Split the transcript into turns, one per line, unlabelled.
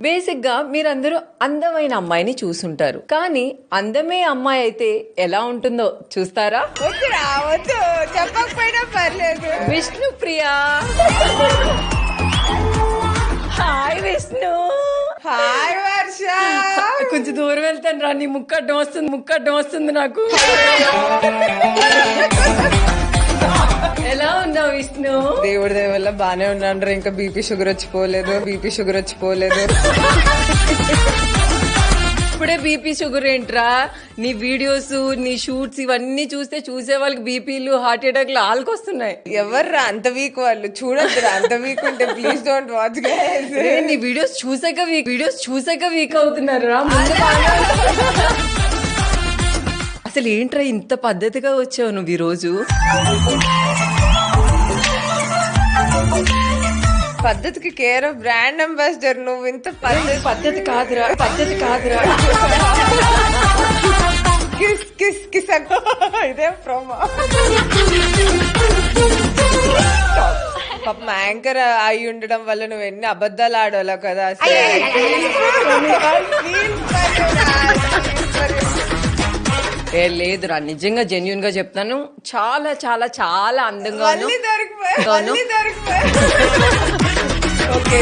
Basic గా మీరందరూ అందమైన అమ్మాయిని చూసుంటారు, కానీ అందమే అమ్మాయి అయితే ఎలా ఉంటుందో చూస్తారా?
వద్దు రావద్దు, చెప్పకపోయినా పర్లేదు.
విష్ణు ప్రియా. హాయ్ విష్ణు.
హాయ్ వర్ష.
కొంచెం దూరం వెళ్తాను రా, నీ ముక్కడ్డం వస్తుంది నాకు. ఎలా ఉన్నావు విష్ణు?
దేవుడి దయ వల్ల బానే ఉన్నాను. ఇంకా బీపీ షుగర్ వచ్చిపోలేదు.
ఇప్పుడే బీపీ షుగర్ ఏంట్రా? నీ వీడియోస్, నీ షూట్స్ ఇవన్నీ చూసే వాళ్ళకి బీపీలు, హార్ట్ అటాక్లు ఆల్కొస్తున్నాయి.
ఎవర్రా అంత వీక్ వాళ్ళు? చూడొద్దురా అంత వీక్ ఉంటే. Please don't watch guys.
నీ వీడియోస్ చూసాక వీక్ అవుతున్నారు రా. అసలు ఏంట్రా ఇంత పద్ధతిగా వచ్చావు నువ్వు ఈ రోజు?
పద్ధతికి కేర్ ఆఫ్ బ్రాండ్ అంబాసిడర్ నువ్వు. ఇంత
పద్ధతి కాదురా.
కిస్ కిస్ కిస్ ఇదే ప్రోమో. పాపం యాంకర్ అయి ఉండడం వల్ల నువ్వు ఎన్ని అబద్ధాలు ఆడాలో కదా.
లేదురా, నిజంగా జెన్యున్ గా చెప్తాను. చాలా చాలా చాలా అందంగా
దొరికిపోయి ఓకే.